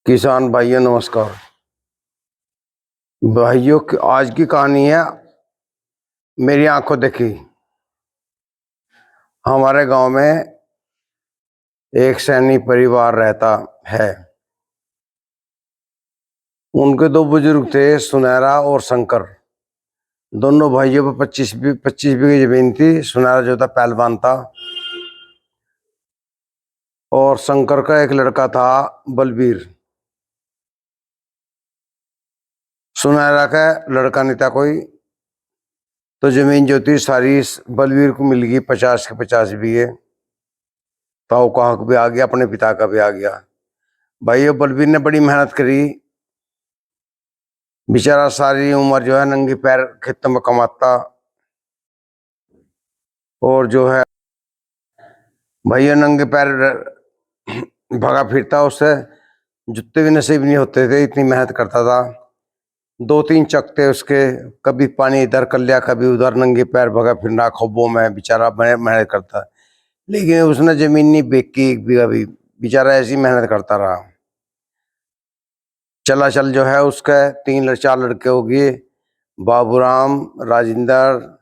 किसान भाइयों नमस्कार। भाइयों आज की कहानी है मेरी आंखों देखी। हमारे गांव में एक सैनी परिवार रहता है। उनके दो बुजुर्ग थे, सुनहरा और शंकर। दोनों भाइयों पर 25 बीघे जमीन थी। सुनहरा जो था पहलवान था और शंकर का एक लड़का था बलबीर। सुनहरा का लड़का नहीं था कोई, तो जमीन जो थी सारी बलबीर को मिल गई, 50 के 50 बीघे। ताऊ का हक भी आ गया, अपने पिता का भी आ गया। भाइयों बलबीर ने बड़ी मेहनत करी। बेचारा सारी उम्र जो है नंगे पैर खेतों में कमाता और जो है भैया नंगे पैर भगा फिरता। उससे जूते भी नसीब नहीं होते थे, इतनी मेहनत करता था। 2-3 चकते उसके, कभी पानी इधर कर लिया कभी उधर, नंगे पैर भगा फिरना खब्बों में। बेचारा मेहनत करता, लेकिन उसने जमीन नहीं बेची एक बीघा भी। बेचारा ऐसी मेहनत करता रहा। चला चल जो है उसके 4 लड़के हो गए, बाबूराम, राजेंद्र,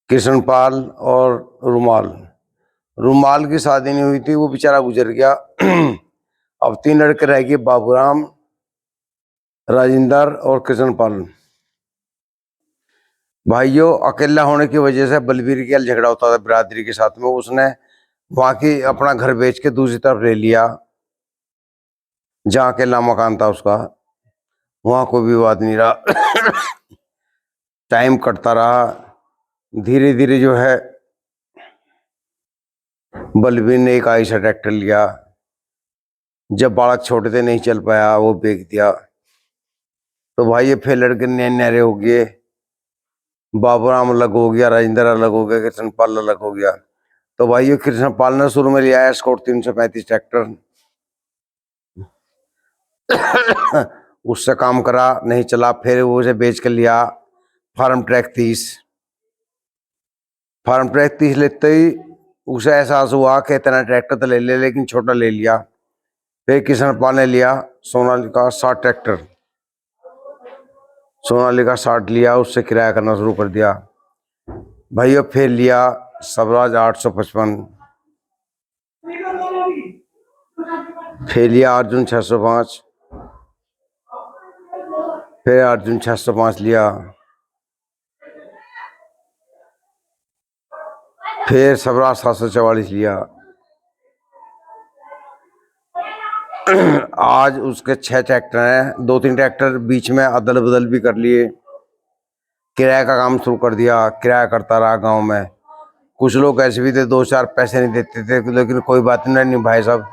कृष्णपाल और रुमाल। रुमाल की शादी नहीं हुई थी, वो बेचारा गुजर गया। अब 3 लड़के रह गए, बाबूराम, राजेंद्र और कृष्णपाल। भाइयों अकेला होने की वजह से बलबीर का झगड़ा होता था बिरादरी के साथ में। उसने वहां की अपना घर बेच के दूसरी तरफ ले लिया, जहाँ अकेला मकान था उसका। वहां कोई विवाद नहीं रहा। टाइम कटता रहा। धीरे धीरे जो है बलबीर ने एक आयशर ट्रैक्टर लिया। जब बालक छोटे थे नहीं चल पाया, वो बेच दिया। तो भाई ये फिर लड़के न्यारे हो गए। बाबूराम अलग हो गया, राजेंद्र अलग हो गया, कृष्णपाल अलग हो गया। तो भाई ये कृष्णपाल ने शुरू में लिया एस्कॉर्ट 335 ट्रैक्टर। उससे काम करा, नहीं चला, फिर वो उसे बेच कर लिया फार्म ट्रैक 30। फार्म ट्रैक 30 लेते ही उसे एहसास हुआ कि इतना ट्रैक्टर तो ले ले, लेकिन छोटा ले लिया। फिर कृष्णपाल ने लिया सोनालिका 60 ट्रैक्टर। सोनालिका 60 लिया, उससे किराया करना शुरू कर दिया। भाइयों फिर लिया स्वराज 855। फिर लिया अर्जुन 605। फिर अर्जुन 605 लिया। फिर स्वराज 744 लिया। आज उसके 6 ट्रैक्टर हैं। 2-3 ट्रैक्टर बीच में अदल बदल भी कर लिए। किराए का काम शुरू कर दिया, किराया करता रहा गांव में। कुछ लोग ऐसे भी थे 2-4 पैसे नहीं देते थे, लेकिन कोई बात नहीं भाई साहब।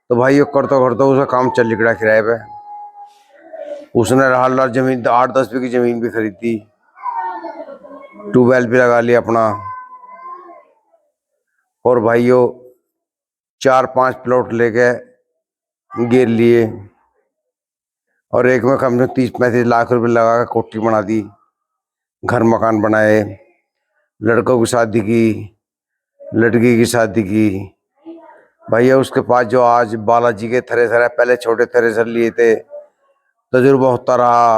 तो भाई ये करता करता उसका काम चल निकला किराए पे। उसने हाल जमीन 8-10 बीघी जमीन भी खरीदी, ट्यूबवेल भी लगा लिया अपना। और भाइयों 4-5 प्लॉट लेके गिर लिए और एक में कम से 30-35 लाख रुपए लगा कर कोठी बना दी, घर मकान बनाए, लड़कों की शादी की, लड़की की शादी की। भैया उसके पास जो आज बालाजी के थ्रेसर है, पहले छोटे थ्रेसर लिए थे, तजुर्बा होता रहा।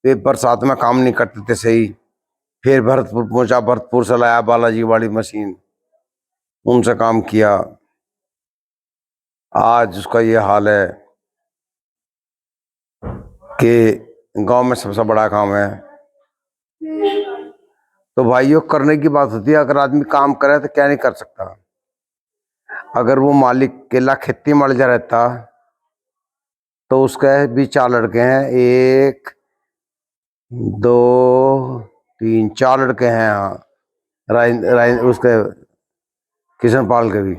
वे बरसात में काम नहीं करते थे सही। फिर भरतपुर पहुंचा, भरतपुर से लाया बालाजी वाली मशीन, उनसे काम किया। आज उसका ये हाल है कि गांव में सबसे बड़ा काम है। तो भाइयों करने की बात होती है, अगर आदमी काम करे तो क्या नहीं कर सकता। अगर वो मालिक केला खेती मालिक रहता तो उसके भी 4 लड़के हैं, 1 2 3 4 लड़के हैं। हाँ, उसके किशनपाल के भी।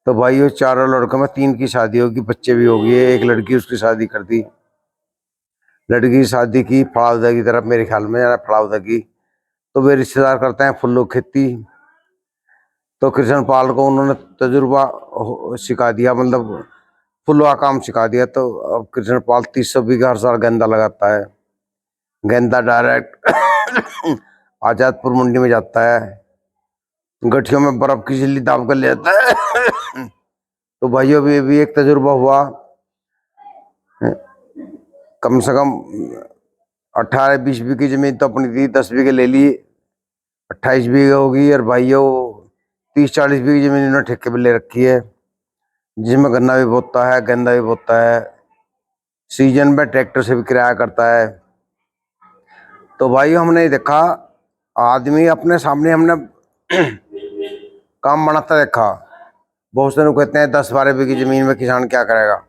तो भाई वो चारों लड़कों में 3 की शादी होगी, बच्चे भी हो गए। एक लड़की उसकी शादी कर दी। लड़की की शादी की फड़ावदा की तरफ, मेरे ख्याल में फड़ावदा की। तो वे रिश्तेदार करते हैं फुल्लो खेती। तो कृष्णपाल को उन्होंने तजुर्बा सिखा दिया, मतलब फुलवा काम सिखा दिया। तो अब कृष्णपाल 300 बीघा हर साल गेंदा लगाता है। गेंदा डायरेक्ट आजादपुर मंडी में जाता है, गठियों में बर्फ की झिल्ली दाब कर ले जाता है। तो भाइयों भी एक तजुर्बा हुआ, कम से कम 18-20 बीघे जमीन तो अपनी थी, 10 बीघे ले ली, 28 बीघे होगी। और भाइयों 30-40 बीघे जमीन इन्होंने ठेके पे ले रखी है, जिसमें गन्ना भी बोता है, गन्ना भी बोता है, सीजन में ट्रैक्टर से भी किराया करता है। तो भाइयों हमने देखा, आदमी अपने सामने हमने काम बनाता देखा। बहुत से लोग कहते हैं 10-12 बीघे जमीन में किसान क्या करेगा,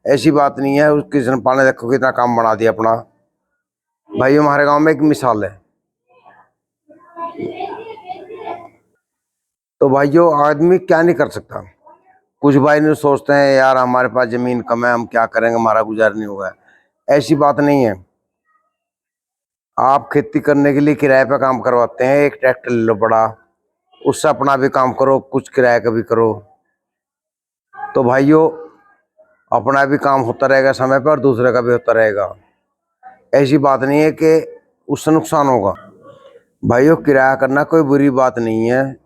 ऐसी बात नहीं है। उस किसान पाल ने देखो कितना काम बना दिया अपना। भाइयों हमारे गांव में एक मिसाल है। तो भाइयों आदमी क्या नहीं कर सकता। कुछ भाई नहीं सोचते हैं यार हमारे पास जमीन कम है, हम क्या करेंगे, हमारा गुजारा नहीं होगा। ऐसी बात नहीं है। आप खेती करने के लिए किराए पे काम करवाते हैं, एक ट्रैक्टर ले लो बड़ा, उससे अपना भी काम करो, कुछ किराए का भी करो। तो भाइयों अपना भी काम होता रहेगा समय पर और दूसरे का भी होता रहेगा। ऐसी बात नहीं है कि उससे नुकसान होगा। भाइयों किराया करना कोई बुरी बात नहीं है।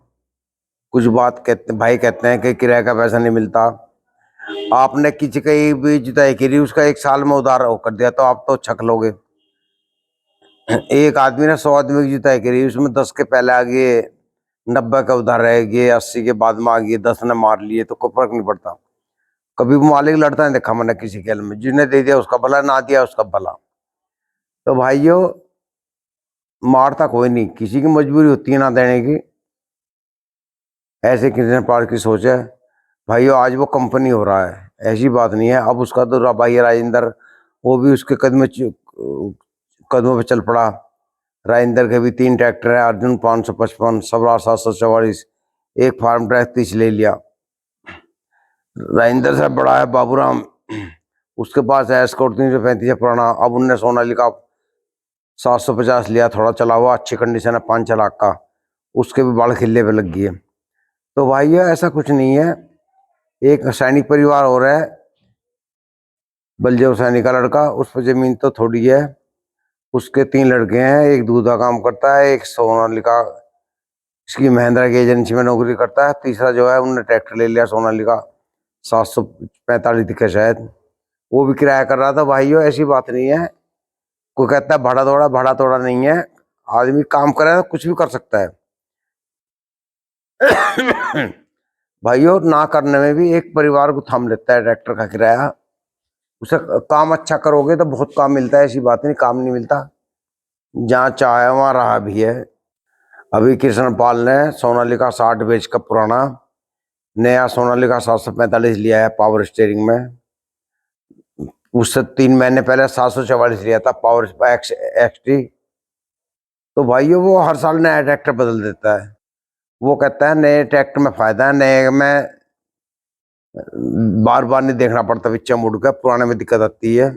कुछ बात भाई कहते हैं कि किराए का पैसा नहीं मिलता। आपने किसी की भी जुताई करी, उसका 1 साल में उधार कर दिया तो आप तो छक लोगे। एक आदमी ने 100 आदमी की जुताई करी, उसमें 10 के पहले आ गए, 90 का उधार रह गए, 80 के बाद में आ गए, 10 ने मार लिए, तो कोई फर्क नहीं पड़ता। कभी भी मालिक लड़ता नहीं देखा मैंने किसी खेल में, जिसने दे दिया उसका भला, ना दिया उसका भला। तो भाइयों मारता कोई नहीं, किसी की मजबूरी होती है ना देने की। ऐसे किसान पाल की सोच है। भाइयों आज वो कंपनी हो रहा है, ऐसी बात नहीं है। अब उसका तो भाई राजेंद्र, वो भी उसके कदमों पे चल पड़ा। राजेंद्र के भी 3 ट्रैक्टर है, अर्जुन 555, स्वराज 744, एक फार्म ट्रैक 30 ले लिया। राजेंद्र से बड़ा है बाबूराम, उसके पास है एस्कॉर्ट 335 है पुराना। अब उनने सोनालिका 750 लिया, थोड़ा चला हुआ, अच्छी कंडीशन है, 5 लाख का, उसके भी बाल खिल्ले पे लग गई है। तो भाई ऐसा कुछ नहीं है। एक सैनिक परिवार हो रहा है, बलदेव सैनिक का लड़का, उस पर जमीन तो थोड़ी है। उसके 3 लड़के हैं, एक दूध का काम करता है, एक सोनालिका इसकी महिंद्रा की एजेंसी में नौकरी करता है, तीसरा जो है उनने ट्रैक्टर ले लिया सोनालिका 745 का शायद, वो भी किराया कर रहा था। भाइयों ऐसी बात नहीं है। कोई कहता है भाड़ा तोड़ा नहीं है। आदमी काम करे तो कुछ भी कर सकता है। भाइयों ना करने में भी एक परिवार को थाम लेता है ट्रैक्टर का किराया। उसे काम अच्छा करोगे तो बहुत काम मिलता है, ऐसी बात नहीं काम नहीं मिलता। जहाँ चाहे वहाँ रहा भी है। अभी कृष्ण पाल ने सोनालिका 60 बेच का पुराना नया सोनालिका 745 लिया है पावर स्टीयरिंग में। उससे 3 महीने पहले 744 लिया था पावर एक्सटी। तो भाइयों वो हर साल नया ट्रैक्टर बदल देता है। वो कहता है नए ट्रैक्टर में फायदा है, नए में बार बार नहीं देखना पड़ता पिक्चर मुड़ कर, पुराने में दिक्कत आती है।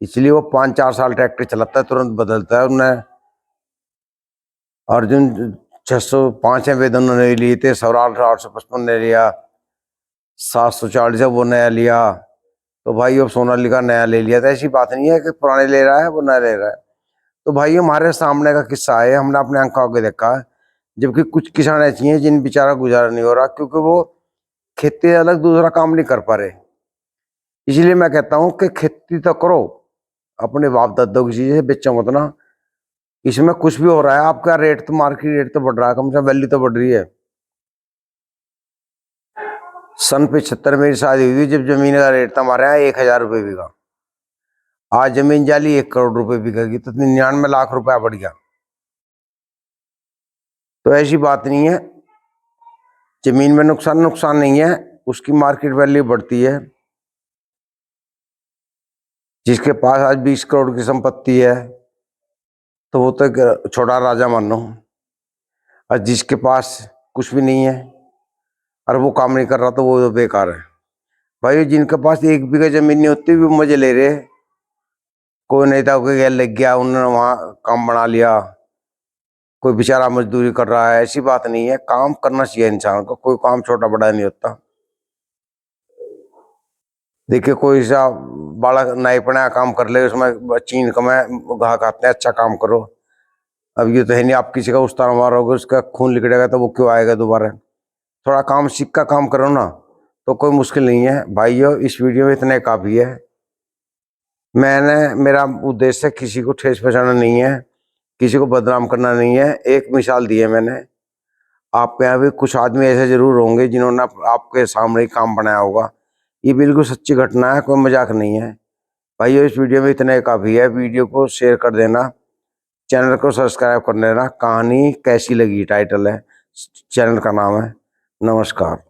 इसलिए वो 5-4 साल ट्रैक्टर चलाता है, तुरंत बदलता है। उन्हें अर्जुन 605 है, वेदन ने लिए थे, स्वराज 855 ने लिया, 740 है वो नया लिया। तो भाई अब सोनालिका नया ले लिया। तो ऐसी बात नहीं है कि पुराने ले रहा है वो नया ले रहा है। तो भाई हमारे सामने का किस्सा है, हमने अपने आंखों आगे देखा है। जबकि कुछ किसान ऐसी हैं जिन बेचारा गुजारा नहीं हो रहा, क्योंकि वो खेती अलग दूसरा काम नहीं कर पा रहे। इसलिए मैं कहता हूँ कि खेती तो करो, अपने बाप दादों की चीजें बेचो मत ना। इसमें कुछ भी हो रहा है, आपका रेट तो मार्केट रेट तो बढ़ रहा है, कम से कम वैल्यू तो बढ़ रही है। सन 75 मेरी शादी हुई, जब जमीन का रेट था हमारे यहाँ 1000 रुपये बीघा। आज जमीन जाली 1 करोड़ रुपए बीघा की, तो 99 लाख रुपया बढ़ गया। तो ऐसी बात नहीं है, जमीन में नुकसान नहीं है, उसकी मार्केट वैल्यू बढ़ती है। जिसके पास आज 20 करोड़ की संपत्ति है तो वो तो एक छोटा राजा मानो। और जिसके पास कुछ भी नहीं है और वो काम नहीं कर रहा तो वो तो बेकार है। भाई जिनके पास 1 बीघा जमीन नहीं होती भी मजे ले रहे, कोई नेता के गैर लग गया, उन्होंने वहां काम बना लिया, कोई बेचारा मजदूरी कर रहा है। ऐसी बात नहीं है, काम करना चाहिए इंसान को, कोई काम छोटा बड़ा नहीं होता। देखिए कोई सा बड़ा नाइपना काम कर ले, उसमें चीन कमाए घा खाते हैं, अच्छा काम करो। अब ये तो है नहीं आप किसी का उस्ताद मारोगे उसका खून निकलेगा तो वो क्यों आएगा दोबारा। थोड़ा काम सीख का काम करो ना, तो कोई मुश्किल नहीं है भाइयों, इस वीडियो में इतने काफ़ी है। मेरा उद्देश्य किसी को ठेस पहुंचाना नहीं है, किसी को बदनाम करना नहीं है। एक मिसाल दी है मैंने। आपके यहाँ भी कुछ आदमी ऐसे जरूर होंगे जिन्होंने आपके सामने ही काम बनाया होगा। ये बिल्कुल सच्ची घटना है, कोई मजाक नहीं है भाइयों। इस वीडियो में इतना काफ़ी है। वीडियो को शेयर कर देना, चैनल को सब्सक्राइब कर लेना। कहानी कैसी लगी टाइटल है, चैनल का नाम है। नमस्कार।